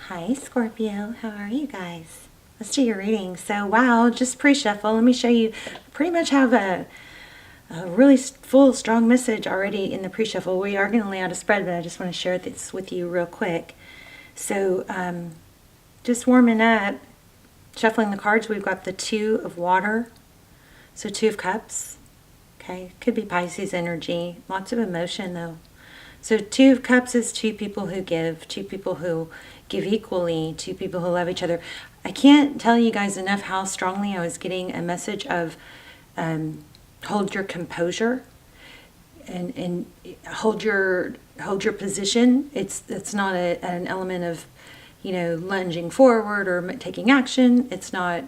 Hi Scorpio, how are you guys? Let's do your reading. So wow, just pre-shuffle. Let me show you. Pretty much have a really full, strong message already in the pre-shuffle. We are going to lay out a spread, but I just want to share this with you real quick. So just warming up, shuffling the cards. We've got the Two of Water, so Two of Cups. Okay, could be Pisces energy. Lots of emotion though. So Two of Cups is two people who give equally, two people who love each other. I can't tell you guys enough how strongly I was getting a message of hold your composure and hold your position. It's not an element of, lunging forward or taking action. It's not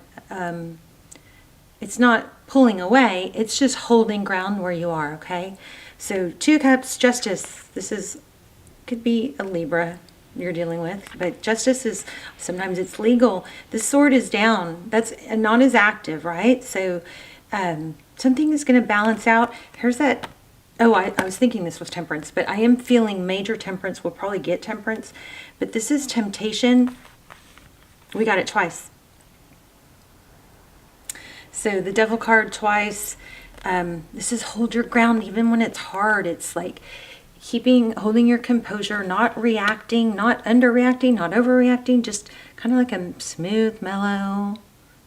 pulling away. It's just holding ground where you are, okay? So Two of Cups, Justice. Could be a Libra you're dealing with, but Justice is, sometimes it's legal. The sword is down. That's not as active, right? So something is going to balance out. Here's that. Oh, I was thinking this was Temperance, but I am feeling major Temperance. We'll probably get Temperance, but this is Temptation. We got it twice. So the Devil card twice. This is hold your ground even when it's hard. It's like holding your composure, not reacting, not underreacting, not overreacting, just kind of like a smooth, mellow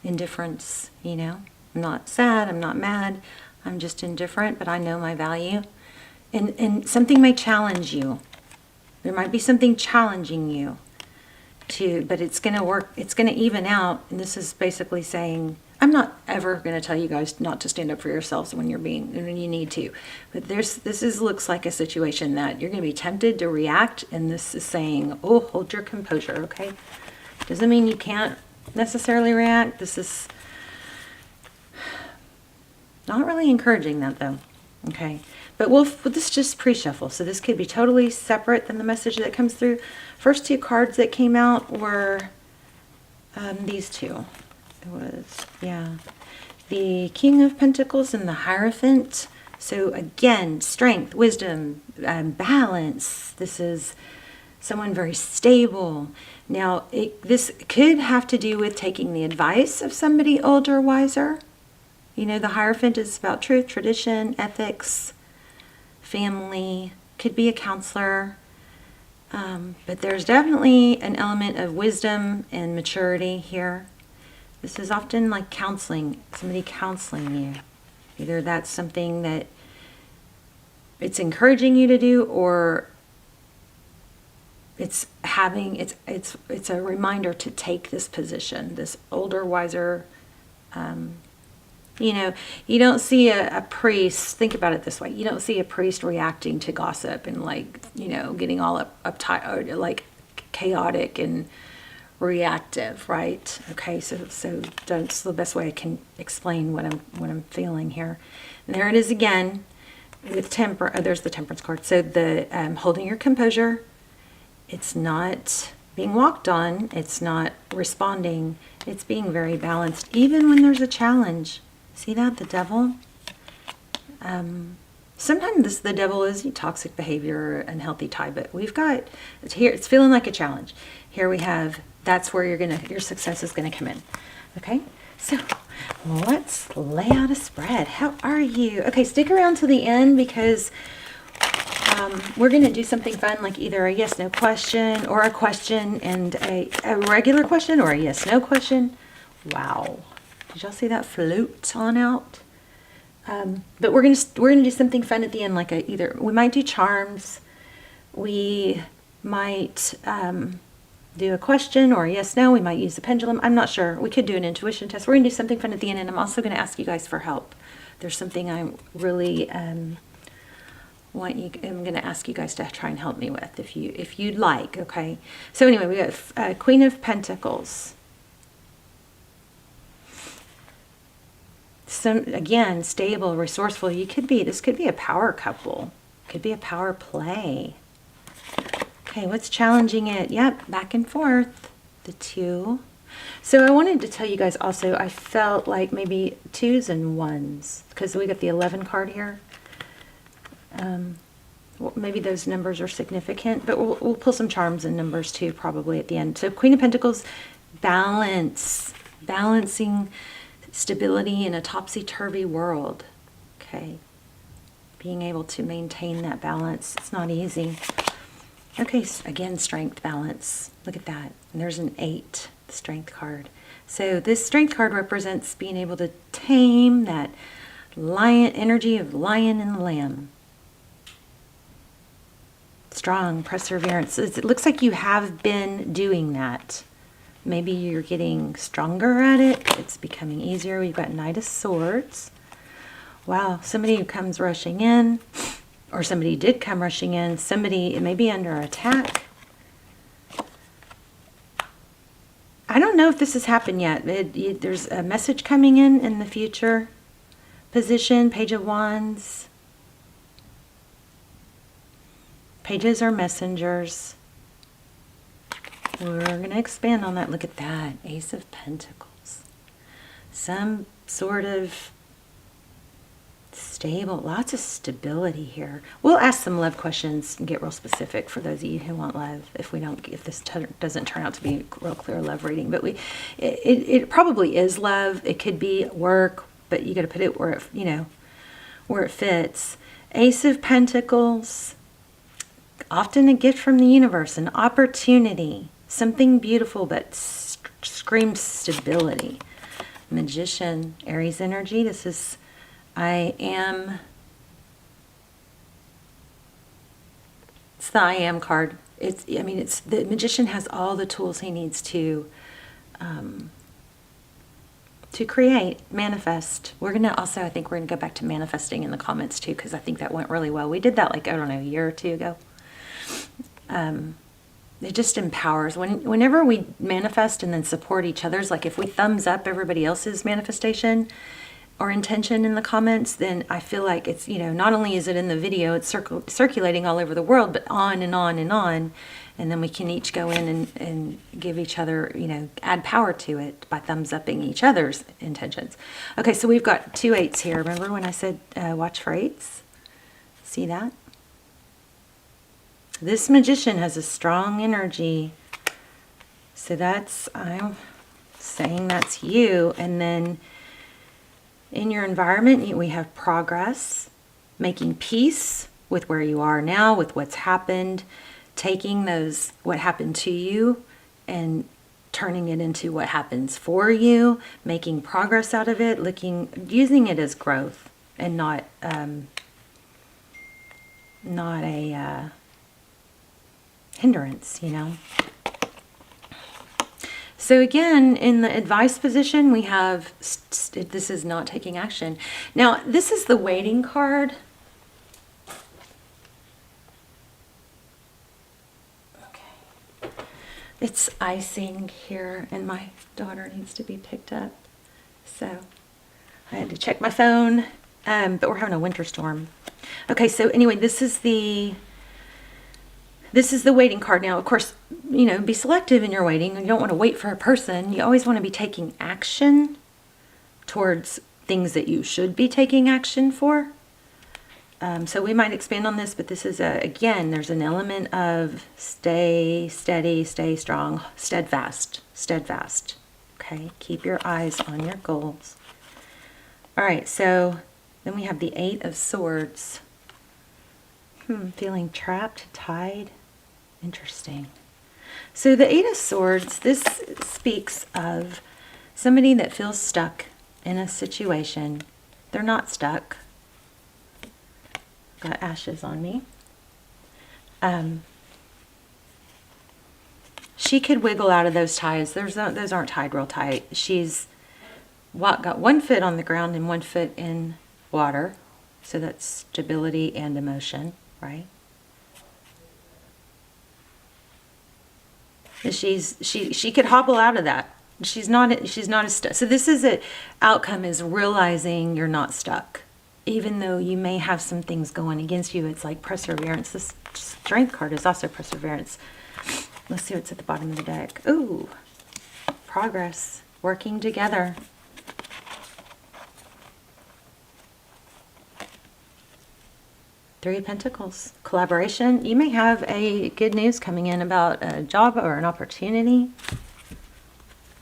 indifference, I'm not sad, I'm not mad, I'm just indifferent, but I know my value. And something may challenge you. There might be something challenging you but it's going to work, it's going to even out. And this is basically saying, I'm not ever going to tell you guys not to stand up for yourselves when you need to. But looks like a situation that you're going to be tempted to react. And this is saying, oh, hold your composure, okay? Doesn't mean you can't necessarily react. This is not really encouraging that though, okay? But this is just pre-shuffle, so this could be totally separate than the message that comes through. First two cards that came out were these two. It was, the King of Pentacles and the Hierophant. So again, strength, wisdom, balance. This is someone very stable. Now, this could have to do with taking the advice of somebody older, wiser. The Hierophant is about truth, tradition, ethics, family, could be a counselor. But there's definitely an element of wisdom and maturity here. This is often like counseling, somebody counseling you. Either that's something that it's encouraging you to do, or it's a reminder to take this position, this older, wiser. You don't see a priest, think about it this way, you don't see a priest reacting to gossip and getting all uptight or like chaotic and reactive, right? Okay, so that's the best way I can explain what I'm feeling here. And there it is again with there's the Temperance card. So the holding your composure, it's not being walked on, it's not responding, it's being very balanced even when there's a challenge. See that? The Devil? Sometimes the Devil is toxic behavior, unhealthy tie, but we've got, it's feeling like a challenge. Here we have, that's where your success is going to come in. Okay? So let's lay out a spread. How are you? Okay, stick around to the end because we're going to do something fun, like either a yes-no question or a question and a regular question or a yes-no question. Wow. Did y'all see that float on out? But we're gonna do something fun at the end, like we might do charms, we might do a question or a yes no, we might use the pendulum. I'm not sure. We could do an intuition test. We're gonna do something fun at the end, and I'm also gonna ask you guys for help. There's something I really I'm gonna ask you guys to try and help me with if you'd like. Okay. So anyway, we got Queen of Pentacles. Again, stable, resourceful. This could be a power couple. Could be a power play. Okay, what's challenging it? Yep, back and forth. The Two. So I wanted to tell you guys also, I felt like maybe twos and ones, because we got the 11 card here. maybe those numbers are significant, but we'll pull some charms and numbers too, probably at the end. So Queen of Pentacles, balance, balancing stability in a topsy-turvy world. Okay. Being able to maintain that balance. It's not easy. Okay, again, strength, balance. Look at that. And there's an 8, the strength card. So this strength card represents being able to tame that lion energy of lion and lamb. Strong perseverance. It looks like you have been doing that. Maybe you're getting stronger at it. It's becoming easier. We've got Knight of Swords. Wow, somebody who comes rushing in, or somebody did come rushing in. Somebody may be under attack. I don't know if this has happened yet. There's a message coming in the future position. Page of Wands. Pages are messengers. We're going to expand on that. Look at that. Ace of Pentacles. Some sort of stable, lots of stability here. We'll ask some love questions and get real specific for those of you who want love. If this doesn't turn out to be a real clear love reading, but it probably is love. It could be work, but you got to put it where where it fits. Ace of Pentacles. Often a gift from the universe, an opportunity, something beautiful that screams stability. Magician, Aries energy. This is, it's the I am card. The magician has all the tools he needs to create, manifest. We're going to also, I think we're going to go back to manifesting in the comments too, because I think that went really well. We did that like, I don't know, a year or two ago. It just empowers. Whenever we manifest and then support each other's, like if we thumbs up everybody else's manifestation or intention in the comments, then I feel like it's, not only is it in the video, it's circulating all over the world, but on and on and on. And then we can each go in and give each other, add power to it by thumbs upping each other's intentions. Okay, so we've got 2 8s here. Remember when I said watch for 8s? See that? This magician has a strong energy. So I'm saying that's you. And then in your environment, we have progress, making peace with where you are now, with what's happened, taking what happened to you and turning it into what happens for you, making progress out of it, using it as growth and not a hindrance, So again, in the advice position, we have, this is not taking action. Now, this is the waiting card. Okay. It's icing here, and my daughter needs to be picked up. So I had to check my phone, but we're having a winter storm. Okay, so anyway, this is the waiting card. Now, of course, be selective in your waiting. You don't want to wait for a person. You always want to be taking action towards things that you should be taking action for. So we might expand on this, but this is, again, there's an element of stay steady, stay strong, steadfast. Okay, keep your eyes on your goals. All right, so then we have the 8 of Swords. Feeling trapped, tied. Interesting. So the 8 of Swords, this speaks of somebody that feels stuck in a situation. They're not stuck. Got ashes on me. She could wiggle out of those ties. Those aren't tied real tight. She's got one foot on the ground and one foot in water. So that's stability and emotion, right? She could hobble out of that. She's not as stuck. So this is an outcome, is realizing you're not stuck. Even though you may have some things going against you, it's like perseverance. This strength card is also perseverance. Let's see what's at the bottom of the deck. Ooh, progress, working together. Three of Pentacles, collaboration. You may have a good news coming in about a job or an opportunity.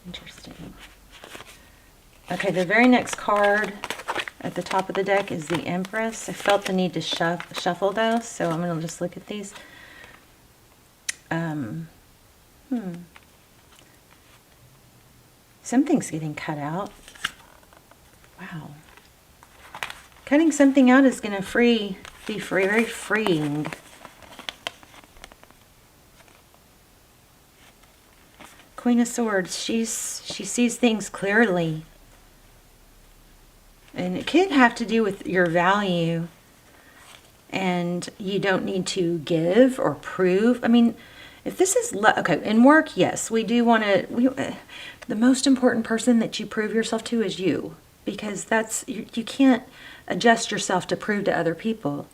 Interesting. Okay, the very next card at the top of the deck is the Empress. I felt the need to shuffle those, so I'm going to just look at these. Something's getting cut out. Wow. Cutting something out is going to be very freeing. Queen of Swords, she sees things clearly. And it could have to do with your value. And you don't need to give or prove. I mean, if this is, okay, in work, yes, we do want to, the most important person that you prove yourself to is you. Because you can't adjust yourself to prove to other people.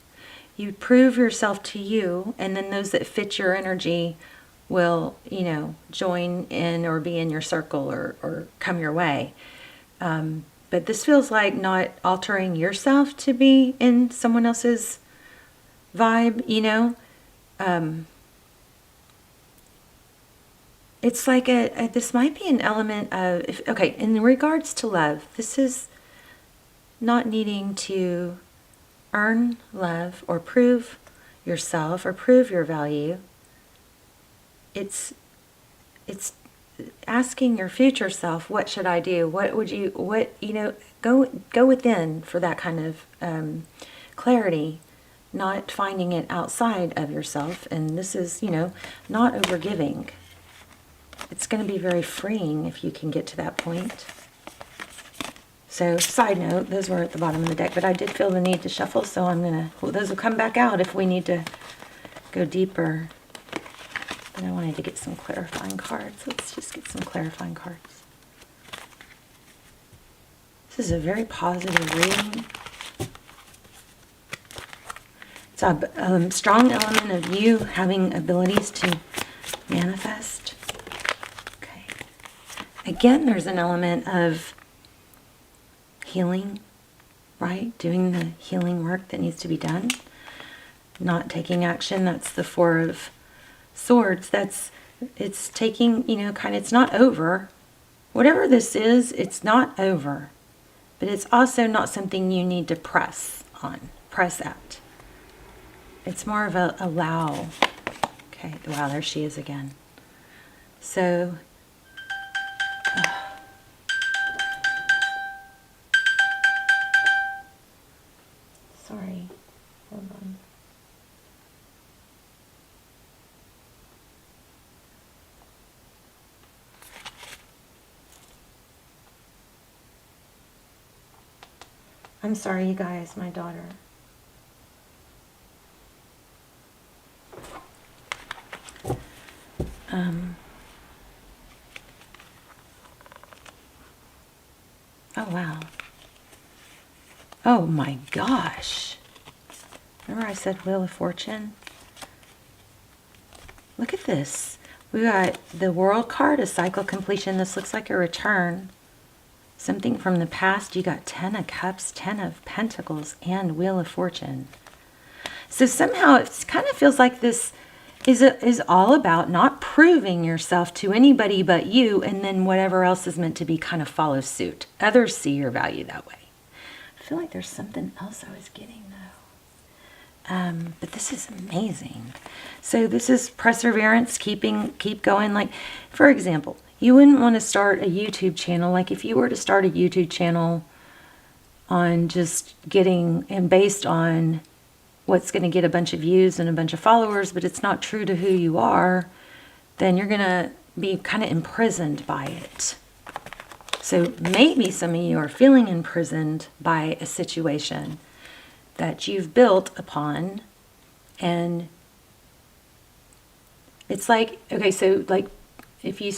You prove yourself to you, and then those that fit your energy will, join in or be in your circle or come your way. But this feels like not altering yourself to be in someone else's vibe, It's like this might be an element of, okay, in regards to love, this is not needing to earn love or prove yourself or prove your value. It's asking your future self, what should I do? Go within for that kind of clarity, not finding it outside of yourself. And this is, not overgiving. It's going to be very freeing if you can get to that point. So, side note, those were at the bottom of the deck, but I did feel the need to shuffle, so those will come back out if we need to go deeper. But I wanted to get some clarifying cards. Let's just get some clarifying cards. This is a very positive reading. It's a strong element of you having abilities to manifest. Okay. Again, there's an element of healing, right? Doing the healing work that needs to be done. Not taking action. That's the Four of Swords. It's taking, it's not over. Whatever this is, it's not over. But it's also not something you need to press at. It's more of a allow. Okay, wow, there she is again. So, sorry, hold on. I'm sorry, you guys, my daughter. Oh, wow. Oh, my gosh. Remember I said Wheel of Fortune? Look at this. We got the World card, a cycle completion. This looks like a return. Something from the past. You got 10 of Cups, 10 of Pentacles, and Wheel of Fortune. So somehow it kind of feels like this is all about not proving yourself to anybody but you, and then whatever else is meant to be kind of follows suit. Others see your value that way. I feel like there's something else I was getting though. But this is amazing. So this is perseverance, keep going. Like, for example, you wouldn't want to start a YouTube channel. Like if you were to start a YouTube channel on just getting, and based on what's going to get a bunch of views and a bunch of followers, but it's not true to who you are, then you're going to be kind of imprisoned by it. So maybe some of you are feeling imprisoned by a situation that you've built upon, and it's like, okay, so like if you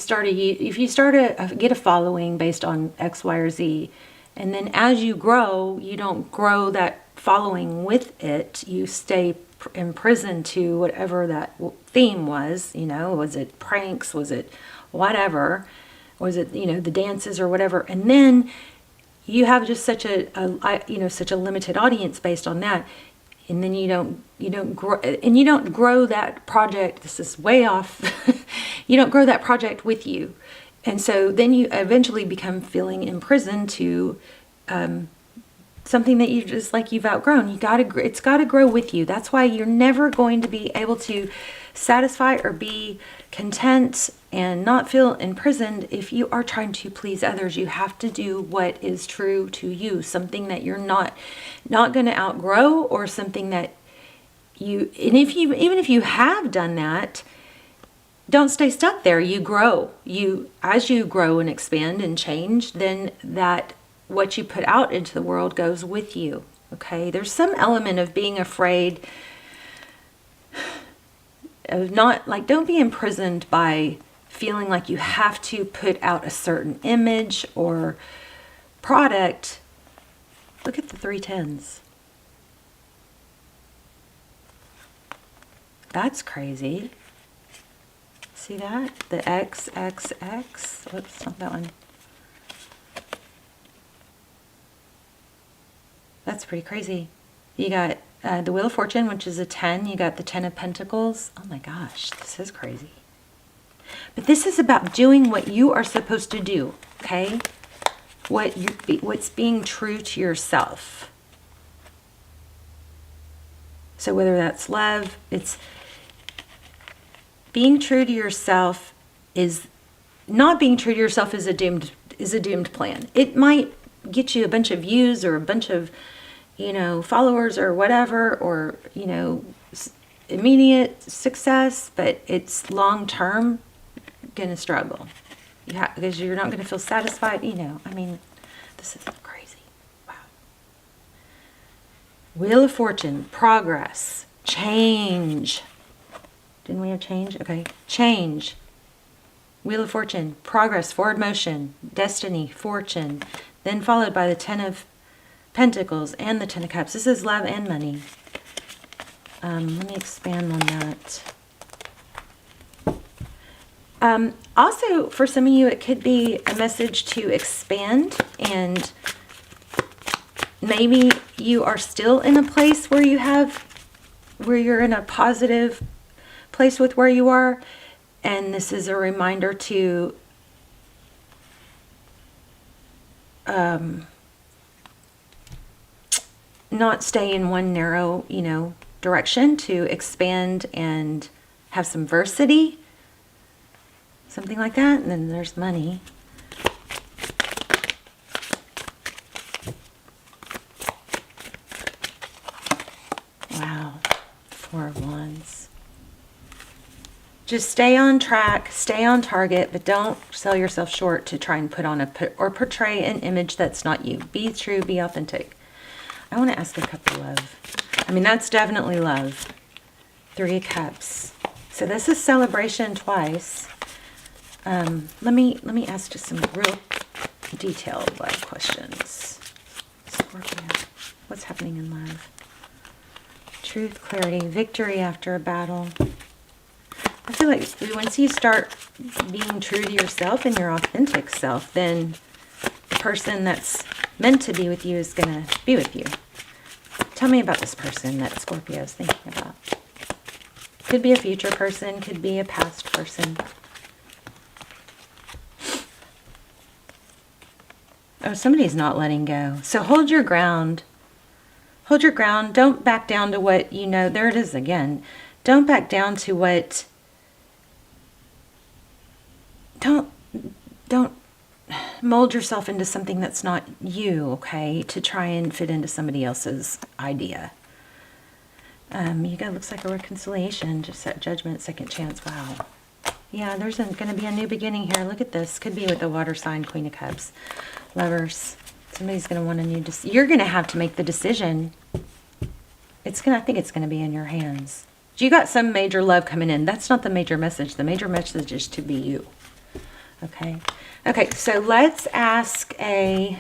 get a following based on X, Y, or Z, and then as you grow, you don't grow that following with it. You stay imprisoned to whatever that theme was. Was it pranks? Was it whatever? Was it the dances or whatever? And then you have just such a limited audience based on that. and then you don't grow that project. This is way off. You don't grow that project with you. And so then you eventually become feeling imprisoned to something that you've outgrown. It's got to grow with you. That's why you're never going to be able to satisfy or be content and not feel imprisoned if you are trying to please others. You have to do what is true to you, something that you're not going to outgrow, or something that even if you have done that, don't stay stuck there. You grow. As you grow and expand and change, then that what you put out into the world goes with you. Okay? There's some element of being afraid of don't be imprisoned by feeling like you have to put out a certain image or product. Look at the 3 10s. That's crazy. See that? The XXX. Whoops, not that one. That's pretty crazy. You got the Wheel of Fortune, which is a 10. You got the 10 of Pentacles. Oh my gosh, this is crazy. But this is about doing what you are supposed to do, okay? What's being true to yourself. So whether that's love, it's being true to yourself. Is not being true to yourself is a doomed plan. It might get you a bunch of views or a bunch of followers or whatever, or immediate success, but it's long term gonna struggle. Because you're not gonna feel satisfied. This is crazy. Wow. Wheel of Fortune, progress, change. Didn't we have change? Okay, change. Wheel of Fortune, progress, forward motion, destiny, fortune, then followed by the 10 of Pentacles and the 10 of Cups. This is love and money. Let me expand on that. Also, for some of you, it could be a message to expand, and maybe you are still in a place where you're in a positive place with where you are, and this is a reminder to not stay in one narrow, direction, to expand and have some diversity, something like that. And then there's money. Wow, 4 of Wands. Just stay on track, stay on target, but don't sell yourself short to try and put on or portray an image that's not you. Be true, be authentic. I want to ask a couple love. That's definitely love. 3 of Cups. So this is celebration twice. Let me ask just some real detailed love questions. Scorpio, what's happening in love? Truth, clarity, victory after a battle. I feel like once you start being true to yourself and your authentic self, then the person that's meant to be with you is going to be with you. Tell me about this person that Scorpio is thinking about. Could be a future person, could be a past person. Oh, somebody's not letting go. So hold your ground. Hold your ground. Don't back down to what you know. There it is again. Don't back down to what... Don't mold yourself into something that's not you, okay? To try and fit into somebody else's idea. You got, looks like a reconciliation, just set judgment, second chance. Wow. Yeah, there's going to be a new beginning here. Look at this. Could be with the water sign, Queen of Cups. Lovers. Somebody's going to want a new decision. You're going to have to make the decision. I think it's going to be in your hands. You got some major love coming in. That's not the major message. The major message is to be you. Okay. Okay, so let's ask you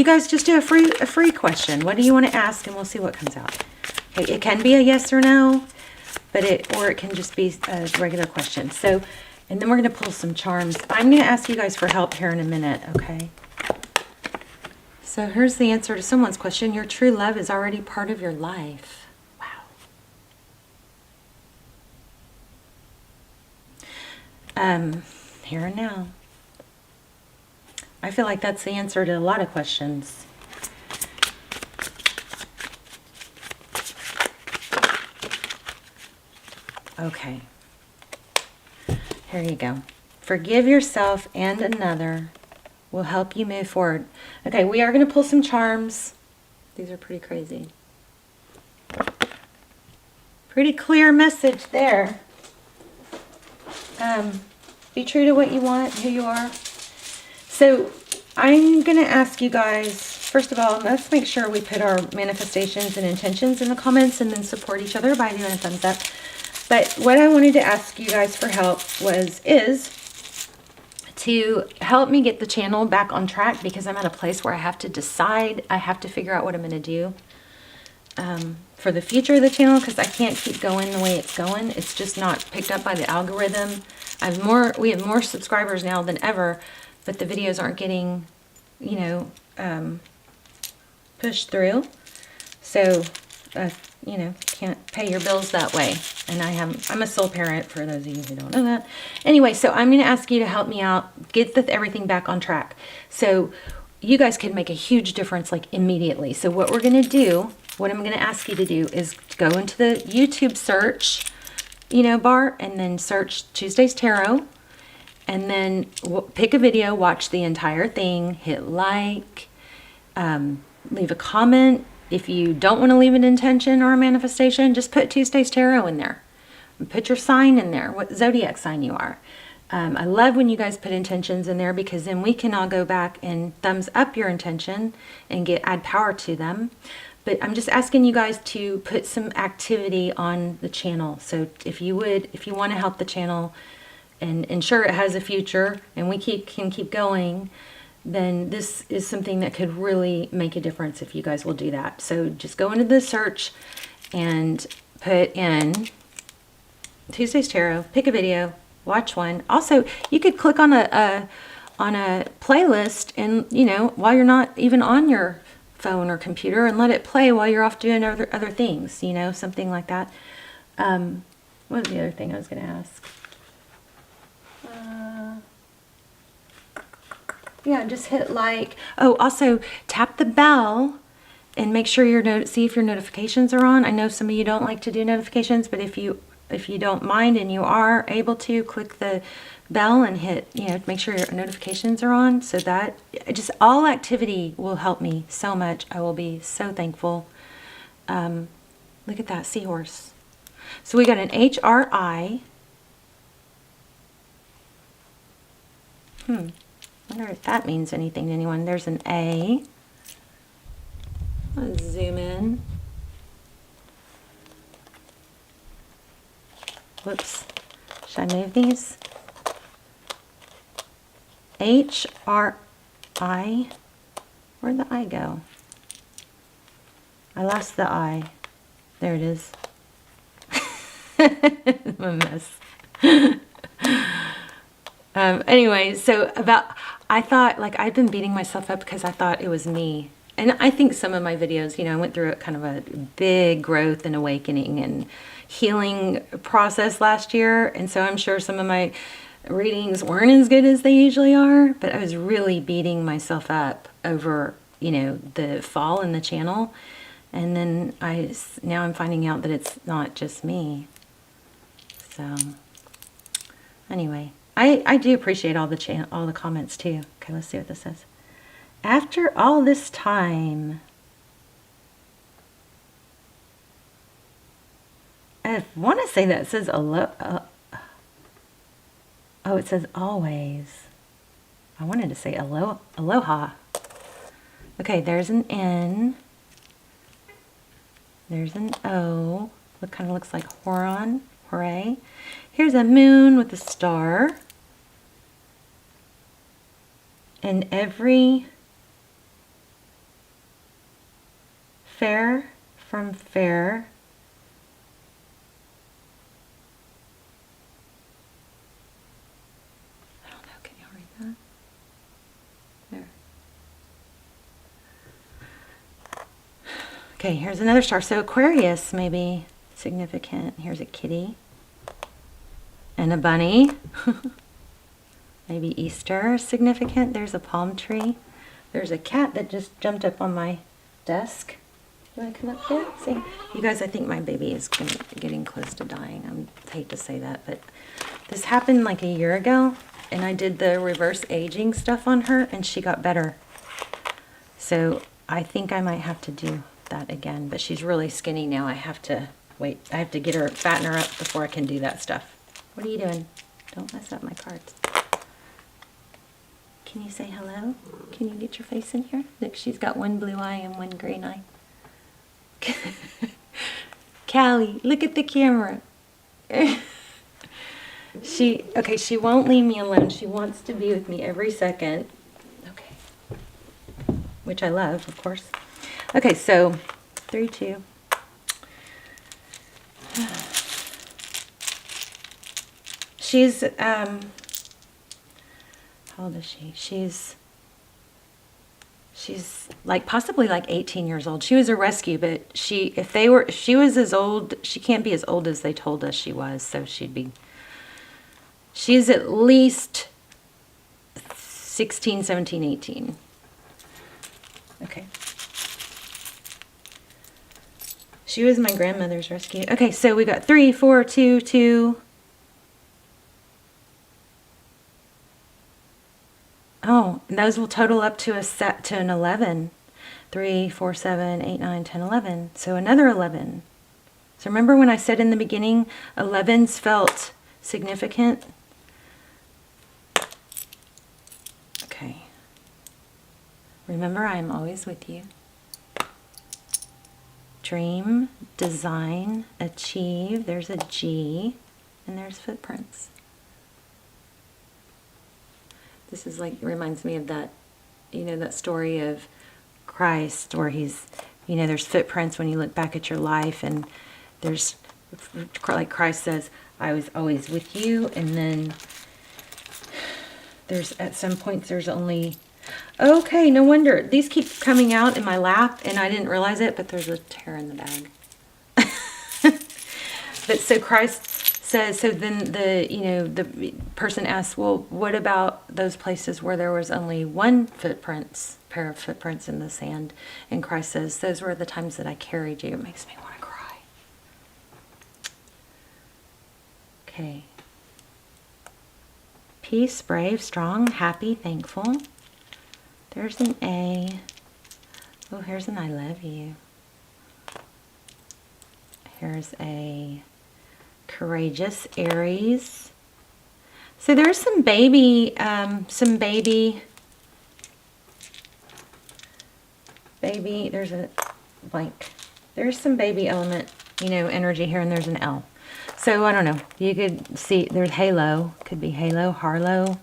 guys just do a free question. What do you want to ask? And we'll see what comes out. Okay, it can be a yes or no, or it can just be a regular question. So, and then we're going to pull some charms. I'm going to ask you guys for help here in a minute, okay? So here's the answer to someone's question. Your true love is already part of your life. Wow. Here and now. I feel like that's the answer to a lot of questions. Okay. Here you go. Forgive yourself and another will help you move forward. Okay, we are going to pull some charms. These are pretty crazy. Pretty clear message there. Be true to what you want, who you are. So I'm going to ask you guys, first of all, let's make sure we put our manifestations and intentions in the comments and then support each other by doing a thumbs up. But what I wanted to ask you guys for help is to help me get the channel back on track, because I'm at a place where I have to decide, I have to figure out what I'm going to do for the future of the channel, because I can't keep going the way it's going. It's just not picked up by the algorithm. We have more subscribers now than ever, but the videos aren't getting, you know, pushed through. So, you know, can't pay your bills that way. And I'm a sole parent, for those of you who don't know that. Anyway, so I'm going to ask you to help me out, get everything back on track. So you guys can make a huge difference, like, immediately. So what we're going to do, what I'm going to ask you to do is go into the YouTube search, you know, bar, and then search Tuesday's Tarot. And then pick a video, watch the entire thing, hit like, leave a comment. If you don't want to leave an intention or a manifestation, just put Tuesday's Tarot in there. Put your sign in there, what zodiac sign you are. I love when you guys put intentions in there, because then we can all go back and thumbs up your intention and add power to them. But I'm just asking you guys to put some activity on the channel. So if you want to help the channel and ensure it has a future and we can keep going, then this is something that could really make a difference if you guys will do that. So just go into the search and put in Tuesday's Tarot, pick a video, watch one. Also, you could click on a playlist, and, you know, while you're not even on your phone or computer, and let it play while you're off doing other things, you know, something like that. What was the other thing I was going to ask? Yeah, just hit like. Oh, also tap the bell and make sure see if your notifications are on. I know some of you don't like to do notifications, but if you don't mind and you are able to, click the bell and hit, you know, make sure your notifications are on. So that just all activity will help me so much. I will be so thankful. Look at that seahorse. So we got an HRI. Wonder if that means anything to anyone. There's an A. Let's zoom in. Whoops. Should I move these? HRI. Where'd the I go? I lost the I. There it is. I'm a mess. Anyway, so I thought, like, I've been beating myself up because I thought it was me. And I think some of my videos, you know, I went through kind of a big growth and awakening and healing process last year. And so I'm sure some of my readings weren't as good as they usually are, but I was really beating myself up over, you know, the fall in the channel. And then now I'm finding out that it's not just me. So anyway, I do appreciate all the comments too. Okay, let's see what this says. After all this time, I want to say that it says oh, it says always. I wanted to say aloha. Okay, there's an N. There's an O. What kind of looks like horon, hooray. Here's a moon with a star. And every fair from fair. I don't know, can you read that? There. Okay, here's another star. So Aquarius may be significant. Here's a kitty and a bunny. Maybe Easter is significant. There's a palm tree. There's a cat that just jumped up on my desk. You want to come up here? See? You guys, I think my baby is getting close to dying. I hate to say that, but this happened like a year ago, and I did the reverse aging stuff on her, and she got better. So I think I might have to do that again, but she's really skinny now. I have to wait. I have to get her, fatten her up before I can do that stuff. What are you doing? Don't mess up my cards. Can you say hello? Can you get your face in here? Look, she's got one blue eye and one green eye. Callie, look at the camera. She won't leave me alone. She wants to be with me every second. Okay. Which I love, of course. Okay, so 3, 2. She's, how old is she? She's like possibly like 18 years old. She was a rescue, but she was as old, she can't be as old as they told us she was, so she's at least 16, 17, 18. Okay. She was my grandmother's rescue. Okay, so we got 3, 4, 2, 2. Oh, and those will total up to an 11. 3, 4, 7, 8, 9, 10, 11. So another 11. So remember when I said in the beginning, 11s felt significant? Okay. Remember, I am always with you. Dream, design, achieve. There's a G, and there's footprints. This is like, it reminds me of that, that story of Christ where he's, there's footprints when you look back at your life, and there's, like Christ says, I was always with you, and then there's, at some points, there's only, okay, no wonder. These keep coming out in my lap, and I didn't realize it, but there's a tear in the bag. But so Christ says, so then the person asks, well, what about those places where there was only one pair of footprints in the sand? And Christ says, those were the times that I carried you. It makes me want to cry. Okay. Peace, brave, strong, happy, thankful. There's an A. Oh, here's an I love you. Here's a courageous, Aries. So there's some baby, there's a blank. There's some baby element, energy here, and there's an L. So I don't know. You could see there's halo. Could be halo, Harlow.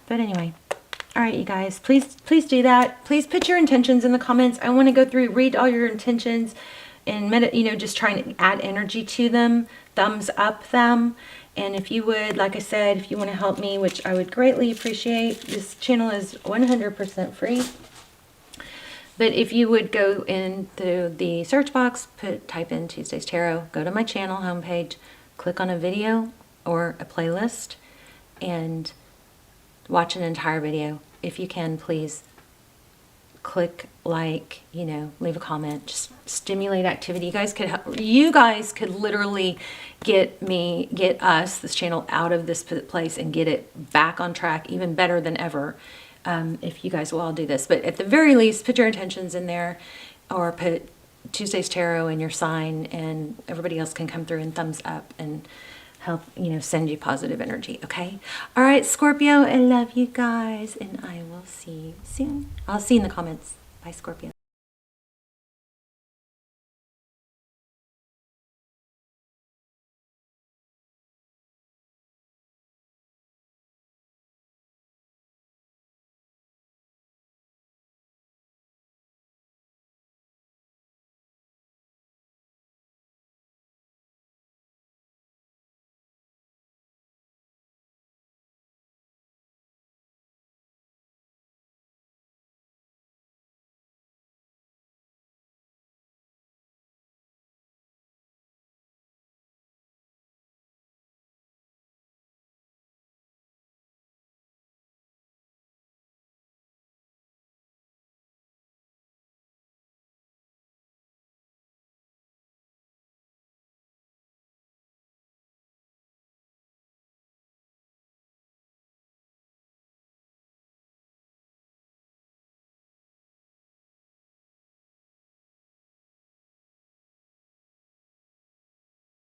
But anyway. All right, you guys, please do that. Please put your intentions in the comments. I want to go through, read all your intentions, and just trying to add energy to them, thumbs up them. And if you would, like I said, if you want to help me, which I would greatly appreciate, this channel is 100% free. But if you would go into the search box, type in Tuesday's Tarot, go to my channel homepage, click on a video or a playlist, and watch an entire video. If you can, please click like, leave a comment, just stimulate activity. You guys could literally get us, this channel, out of this place and get it back on track even better than ever, if you guys will all do this. But at the very least, put your intentions in there, or put Tuesday's Tarot in your sign, and everybody else can come through and thumbs up and help, send you positive energy, okay? All right, Scorpio, I love you guys, and I will see you soon. I'll see you in the comments. Bye, Scorpio.